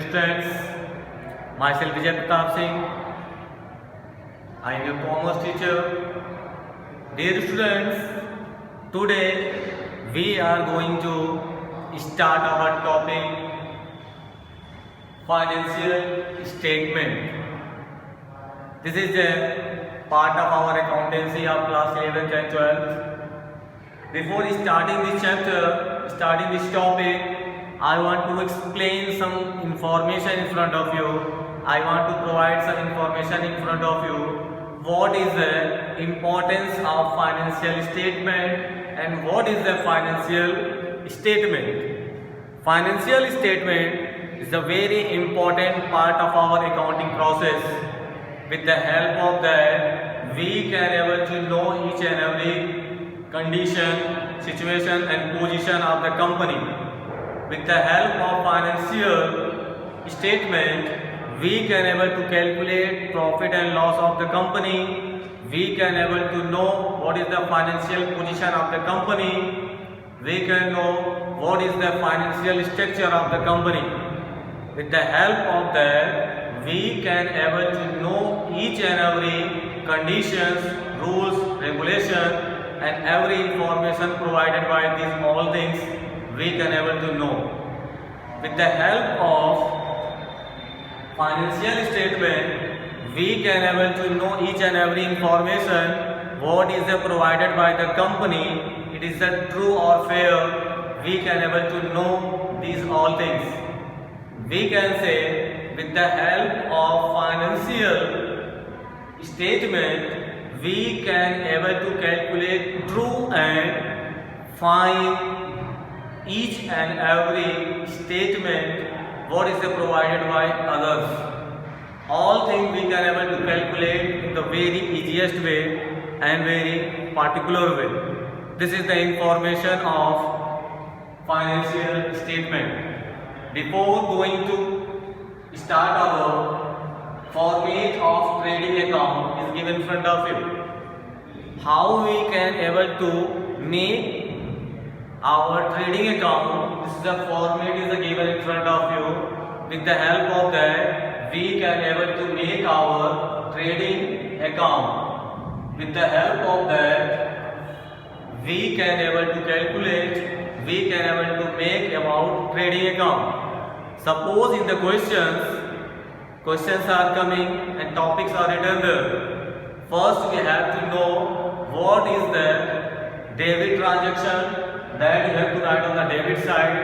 students, myself Vijay Pratap Singh. I am your commerce teacher. Dear students, today we are going to start our topic financial statement. This is a part of our accountancy of class 11th and 12th. Before starting this chapter, starting this topic, I want to explain some information in front of you. I want to provide some information in front of you. What is the importance of financial statement and what is the financial statement? Financial statement is a very important part of our accounting process. With the help of that, we can able to know each and every condition, situation and position of the company. With the help of financial statement, we can able to calculate profit and loss of the company. We can able to know what is the financial position of the company. We can know what is the financial structure of the company. With the help of that, we can able to know each and every conditions, rules, regulation and every information provided by these all things we can able to know. With the help of financial statement, we can able to know each and every information what is provided by the company. It is the true or fair. We can able to know these all things. We can say with the help of financial statement, we can able to calculate true and find each and every statement what is provided by others. All things we can able to calculate in the very easiest way and very particular way. This is the information of financial statement. Before going to start our format of trading account is given in front of you. How we can able to make our trading account, this is the format is given in front of you. With the help of that, we can able to make our trading account. With the help of that, we can able to calculate, we can able to make about trading account. Suppose in the questions are coming and topics are written there. First we have to know what is the debit transaction. That you have to write on the debit side.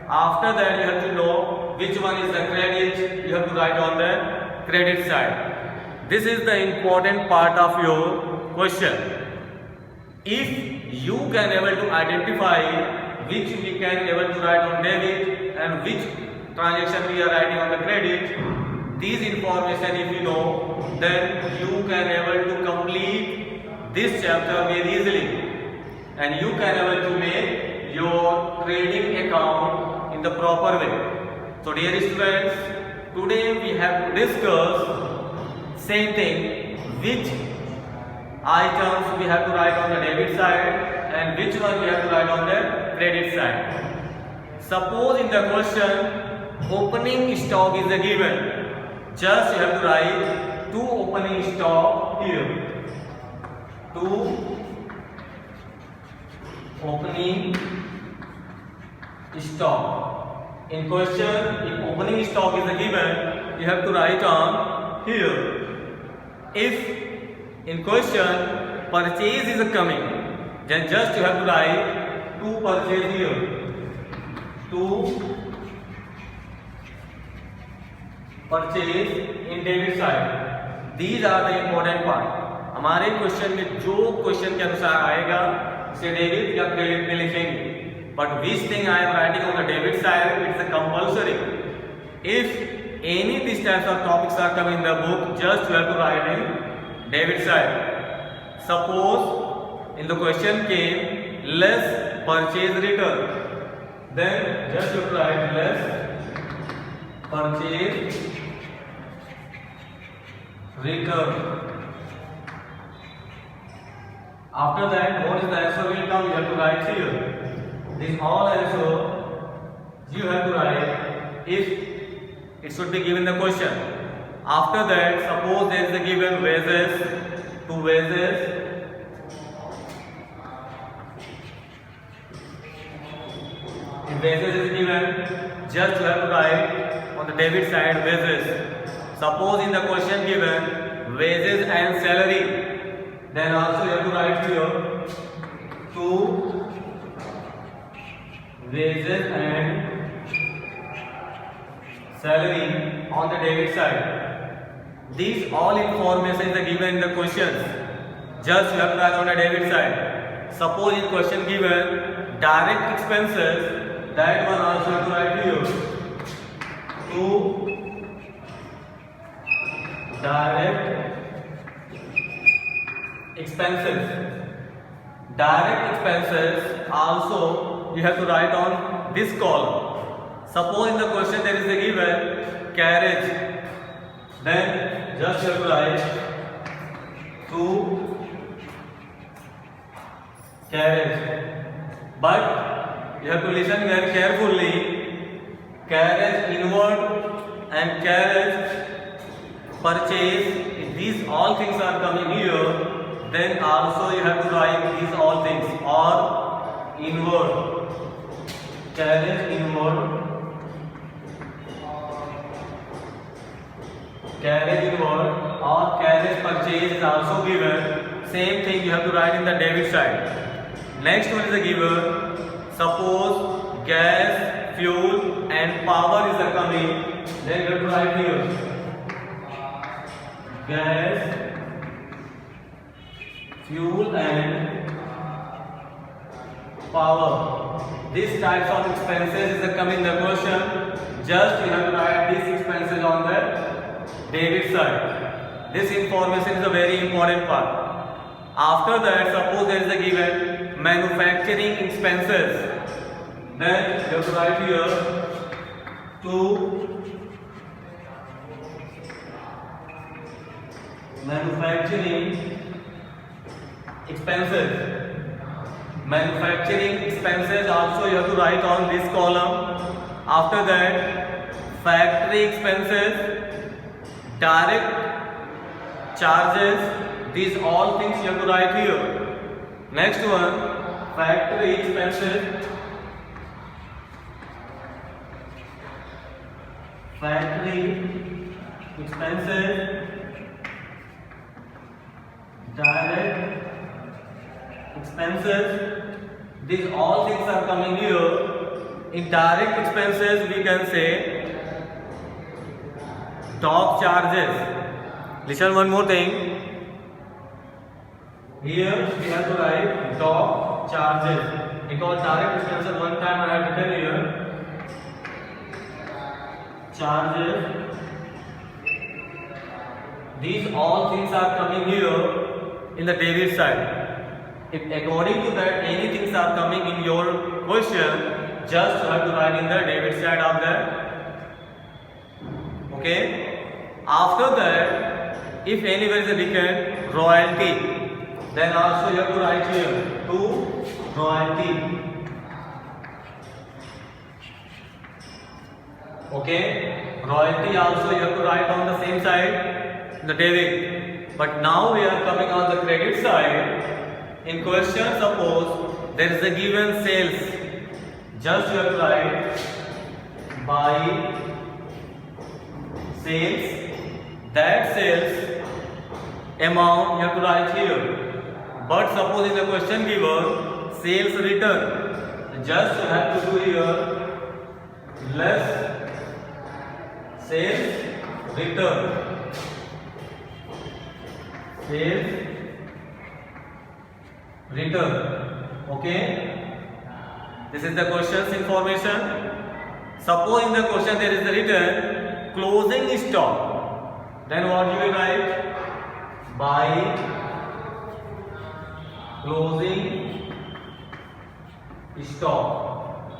After that you have to know which one is the credit. You have to write on the credit side. This is the important part of your question. If you can able to identify which we can able to write on debit and which transaction we are writing on the credit, these information if you know, then you can able to complete this chapter very easily. And you can able to make your trading account in the proper way. So dear students, today we have to discuss same thing, which items we have to write on the debit side and which one we have to write on the credit side. Suppose in the question opening stock is given, just you have to write 2 opening stock here. 2 opening stock. In question, if opening stock is given, you have to write on here. If in question purchase is coming, then just you have to write 2 purchase here. 2 purchase in debit side. These are the important part. हमारे question में जो question के अनुसार आएगा से debit या credit में लिखेंगे. But which thing I am writing on the debit side, it's a compulsory. If any these types of topics are coming in the book, just you have to write in debit side. Suppose in the question came less purchase return, then just you have to write less purchase return. After that, what is the answer will come? You have to write here. This all answer you have to write if it should be given the question. After that, suppose there is a given wages, 2 wages. If wages is given, just you have to write on the debit side wages. Suppose in the question given wages and salary, then also you have to write here 2 wages and salary on the debit side. These all information is given in the questions. Just you have to write on the debit side. Suppose in question given direct expenses, that one also have to write here 2 direct expenses. Direct expenses also you have to write on this column. Suppose in the question there is a given carriage, then just you have to write 2 carriage. But you have to listen very carefully. Carriage inward and carriage purchase, if these all things are coming here, then also you have to write these all things, or inward, carriage inward, carriage inward, or carriage purchase is also given. Same thing you have to write in the debit side. Next one is a given. Suppose gas, fuel and power is a coming, then you have to write here gas, fuel and power. These types of expenses is coming in the question. Just you have to write these expenses on the debit side. This information is a very important part. After that, suppose there is a given manufacturing expenses, then you have to write here 2 manufacturing expenses. Manufacturing expenses also you have to write on this column. After that, factory expenses, direct charges, these all things you have to write here. Next one, factory expenses, factory expenses, direct expenses, these all things are coming here. In direct expenses we can say dock charges. Listen one more thing. Here we have to write dock charges, because direct expenses one time I have written here charges. These all things are coming here in the debit side. If according to that any things are coming in your question, just you have to write in the debit side of that. Okay. After that, if anywhere is a vacant royalty, then also you have to write here to royalty. Okay. Royalty also you have to write on the same side, the debit. But now we are coming on the credit side. In question, suppose there is a given sales, just you have to write by sales. That sales amount you have to write here. But suppose in the question given sales return, just you have to do here less sales return. Sales return. Okay. This is the question's information. Suppose in the question there is the return closing stock, then what you will write? By closing stock.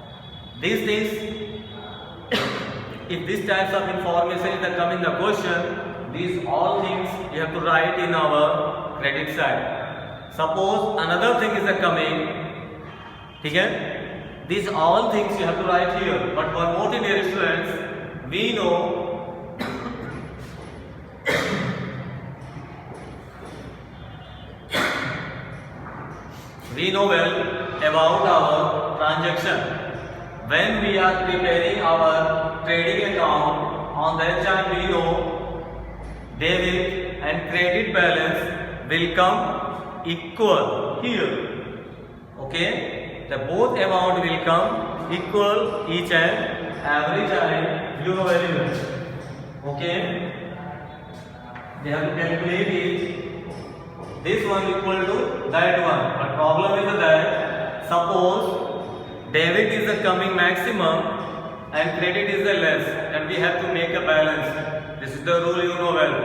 These things, if these types of information that come in the question, these all things you have to write in our credit side. Suppose another thing is coming, okay? These all things you have to write here. But one more thing, dear students, we know we know well about our transaction. When we are preparing our trading account, on that time we know debit and credit balance will come equal here. Okay, the both amount will come equal each and every time, you know very well. Okay, we have to calculate it. This one equal to that one. But problem is that suppose debit is the coming maximum and credit is the less, then we have to make a balance. This is the rule, you know well.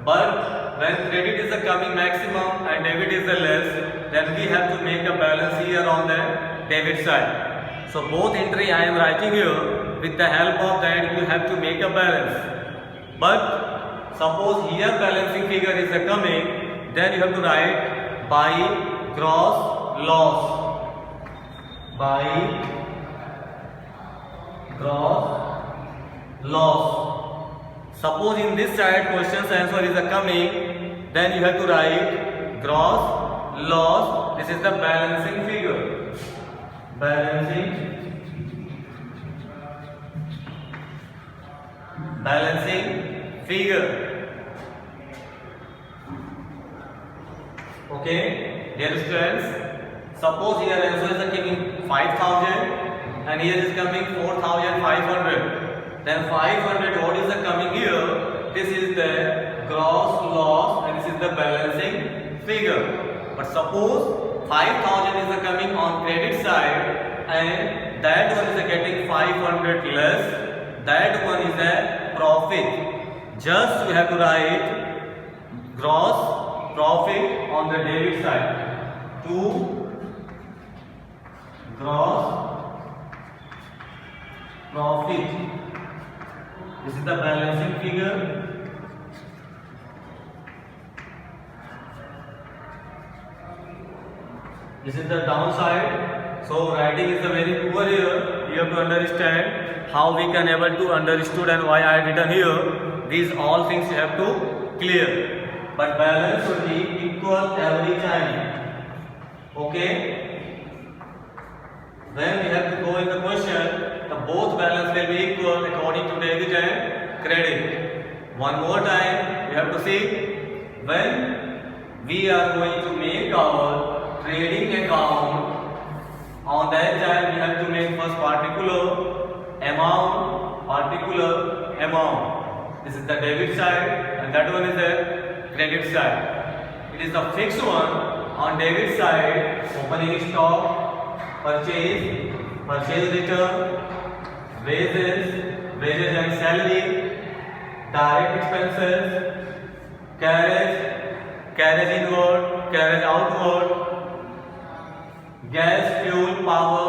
But when credit is the coming maximum and debit is the less, then we have to make a balance here on the debit side. So both entry I am writing here. With the help of that you have to make a balance. But suppose here balancing figure is the coming, then you have to write by gross loss. By gross loss. Suppose in this side question's answer is a coming, then you have to write gross loss. This is the balancing figure. Balancing figure. Okay, dear students, suppose here answer is coming 5,000 and here is coming 4,500. Then 500, what is the coming here? This is the gross loss and this is the balancing figure. But suppose 5,000 is the coming on credit side and that one is getting 500 less. That one is a profit. Just we have to write gross profit on the debit side to gross profit. This is the balancing figure. This is the downside. So writing is the very poor here. You have to understand how we can able to understood and why I written here. These all things you have to clear. But balance should be equal every time. Okay. When we have to go in the question, the both balance will be equal according to debit and credit. One more time, we have to see when we are going to make our trading account. On that time, we have to make first particular amount. This is the debit side, and that one is the credit side. It is the fixed one on debit side: opening stock, purchase return, wages and salary, direct expenses, carriage inward, carriage outward, gas, fuel, power.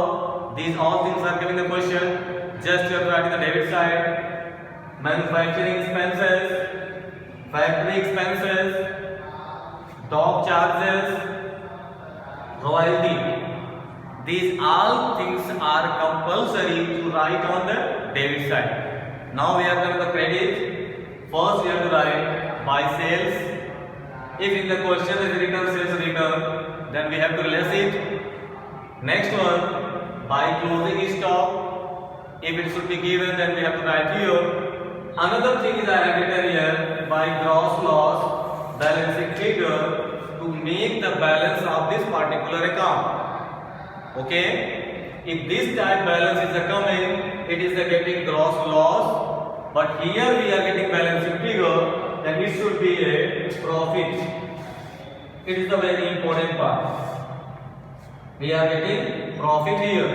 These all things are given the question. Just you have to write in the debit side. Manufacturing expenses, factory expenses, dock charges, royalty. These all things are compulsory to write on the debit side. Now we are going to the credit. First we have to write by sales. If in the question is written sales return, then we have to less it. Next one, by closing stock. If it should be given, then we have to write here. Another thing is I have written here by gross loss balancing figure to make the balance of this particular account. Okay. If this type balance is coming, it is getting gross loss. But here we are getting balancing figure, then it should be a profit. It is the very important part. We are getting profit here.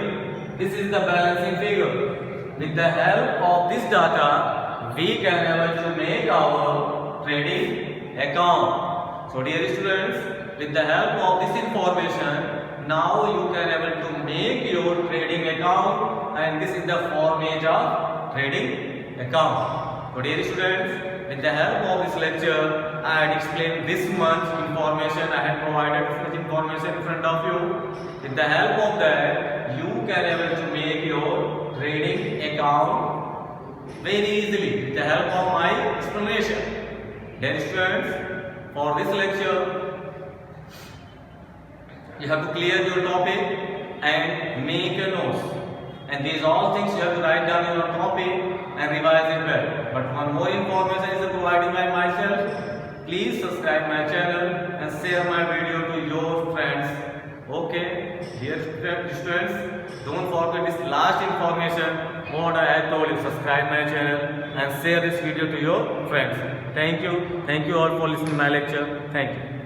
This is the balancing figure. With the help of this data, we can able to make our trading account. So dear students, with the help of this information, now you can able to make your trading account, and this is the format of trading account. So dear students, with the help of this lecture, I had explained this much information. I had provided this much information in front of you. With the help of that, you can able to make your trading account very easily with the help of my explanation. Dear students, for this lecture, You have to clear your topic and make a notes. And these all things you have to write down in your topic and revise it well. But one more information is provided by myself. Please subscribe my channel and share my video to your friends. Okay, dear students, don't forget this last information what I have told you. Subscribe my channel and share this video to your friends. Thank you all for listening to my lecture. Thank you.